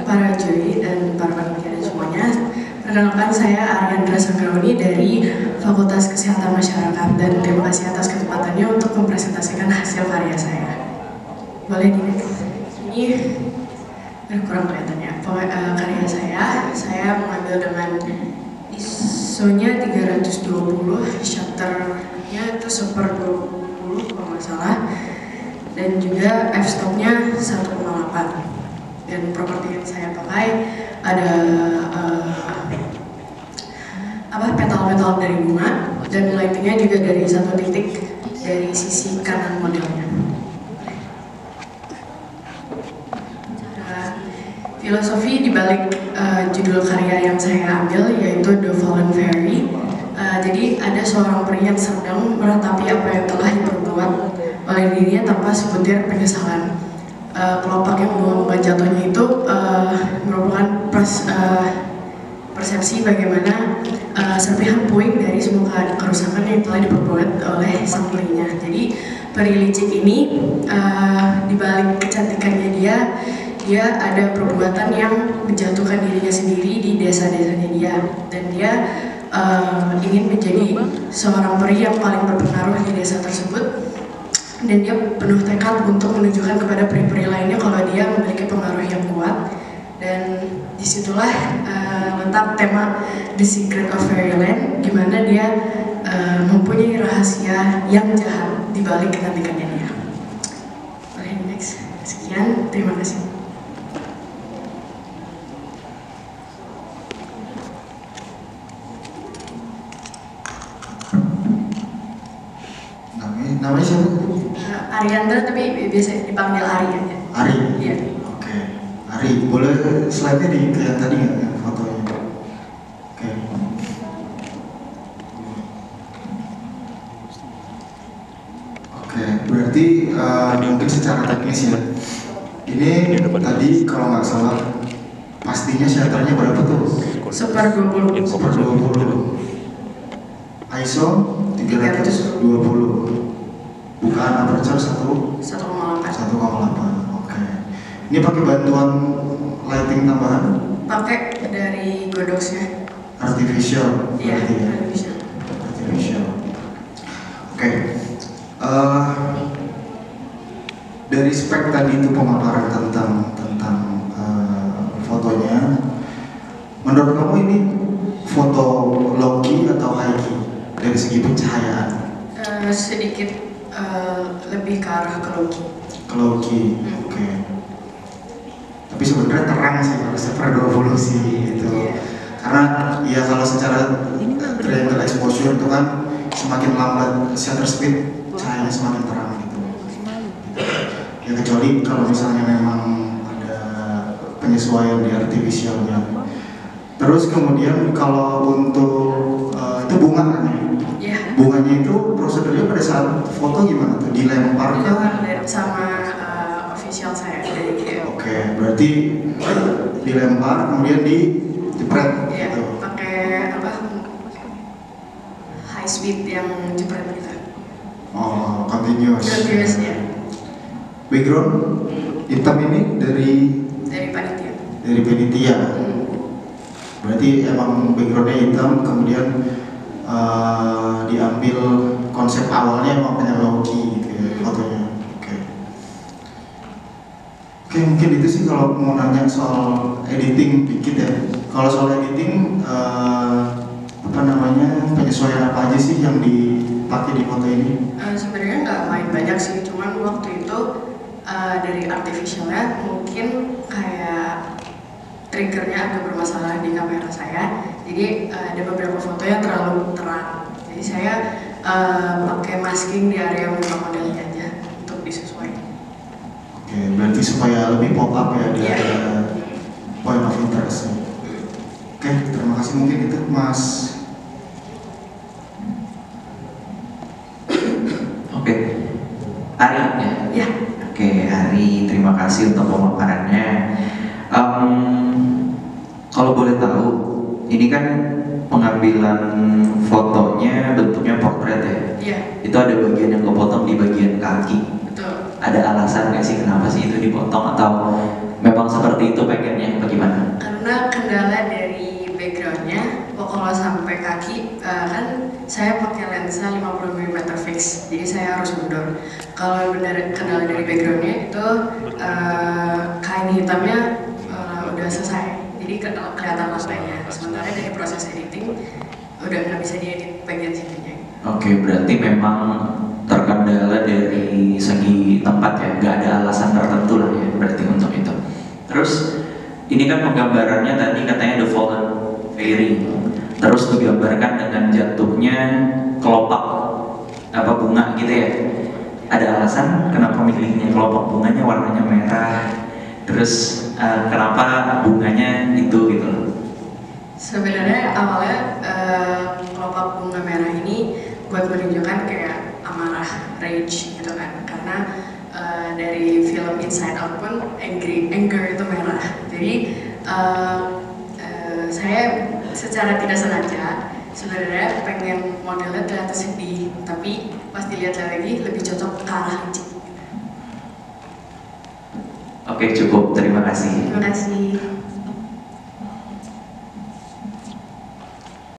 para juri dan para panitia dan semuanya. Perkenalkan, saya Ariandra Sanggrauni dari Fakultas Kesehatan Masyarakat, dan terima kasih atas kesempatannya untuk mempresentasikan hasil karya saya. Boleh di next. Ini kurang kelihatannya. Karya saya mengambil dengan ISO-nya 320, shutternya itu 1/20 kalau nggak salah, dan juga f-stopnya 1,8. Dan properti yang saya pakai ada petal-petal dari bunga, dan lightingnya juga dari 1 titik dari sisi kanan modelnya. Filosofi dibalik judul karya yang saya ambil yaitu The Fallen Fairy. Jadi ada seorang pria yang sedang meratapi apa yang telah diperbuat oleh dirinya tanpa sebutir penyesalan. Kelopak yang bunga jatuhnya itu merupakan persepsi bagaimana serpihan puing dari semua kerusakan yang telah diperbuat oleh sang perinya. Jadi peri licik ini dibalik kecantikannya dia ada perbuatan yang menjatuhkan dirinya sendiri di desa-desanya dia, dan dia ingin menjadi seorang peri yang paling berpengaruh di desa tersebut, dan dia penuh tekad untuk menunjukkan kepada peri-peri lainnya kalau dia memiliki pengaruh yang kuat. Dan disitulah letak tema The Secret of Fairyland, di mana dia mempunyai rahasia yang jahat di balik kecantikannya dia. Boleh next. Sekian, terima kasih. Namanya siapa? Ariandra, tapi biasa dipanggil Ari aja. Ari? Iya. Oke. Ari, boleh slide-nya dilihat tadi nggak fotonya? Oke. Oke, berarti mungkin secara teknis ya. Ini tadi kalau nggak salah pastinya shelternya berapa tuh? 1/20. 1/20. ISO 320. Bukan aperture 1,8. Oke. Ini pakai bantuan lighting tambahan? Pakai dari Godox-nya. Artificial. Iya, ya? Artificial. Oke. Dari spek tadi itu pemaparan tentang fotonya. Menurut kamu ini foto low key atau high key dari segi pencahayaan? Sedikit lebih ke arah ke low key. Ke low key, oke. Tapi sebenarnya terang sih kalau 1/20 sih gitu. Yeah. Karena ya kalau secara triangle exposure itu kan semakin lambat shutter speed, cahayanya semakin terang gitu. Ya kecuali kalau misalnya memang ada penyesuaian di artificialnya. Terus kemudian kalau untuk itu bunga kan ya? Yeah. Bunganya itu prosedurnya pada saat foto gimana tuh? Dilempar sama official saya dari GL. Oke, berarti dilempar kemudian dijepret Iya, gitu. pakai high speed yang jepret gitu. Oh, continuous. Continuous ya. Background hitam ini dari Panitia. Dari panitia. Berarti emang backgroundnya hitam, kemudian diambil konsep awalnya emang punya logi gitu ya, fotonya. Oke, mungkin itu sih kalau mau nanya soal editing dikit ya. Kalau soal editing penyesuaian apa aja sih yang dipakai di foto ini? Sebenarnya nggak main banyak sih, cuman waktu itu dari artificialnya mungkin kayak triggernya agak bermasalah di kamera saya. Jadi ada beberapa foto yang terlalu terang. Jadi saya pakai masking di area muka modelnya aja untuk disesuaikan. Oke, berarti supaya lebih pop up ya dia ada point of interest. Oke, terima kasih, mungkin itu Mas. Oke, Ari ya? Ya. Oke, Ari, terima kasih untuk pemaparannya. Kalau boleh tahu, ini kan pengambilan fotonya bentuknya portrait ya? Iya. Itu ada bagian yang kepotong di bagian kaki. Betul. Ada alasan nggak sih kenapa sih itu dipotong, atau memang seperti itu pengennya bagaimana? fix, jadi saya harus mundur. Kalau benar kendala dari backgroundnya itu kain hitamnya udah selesai, jadi kelihatan lantainya. Sementara dari proses editing udah nggak bisa diedit bagian situnya. Oke, berarti memang terkendala dari segi tempat ya, nggak ada alasan tertentu lah ya berarti untuk itu. Terus ini kan penggambarannya tadi katanya The Fallen Fairy, terus digambarkan dengan jatuhnya kelopak apa bunga gitu ya. Ada alasan kenapa milihnya kelopak bunganya warnanya merah, terus kenapa bunganya itu gitu loh? Sebenarnya awalnya kelopak bunga merah ini buat menunjukkan kayak amarah, rage gitu kan, karena dari film Inside Out pun anger itu merah. Jadi saya secara tidak sengaja sebenarnya pengen modelnya terlihat sedih, tapi pas dilihat lagi lebih cocok ke arah licik. Oke, cukup, terima kasih.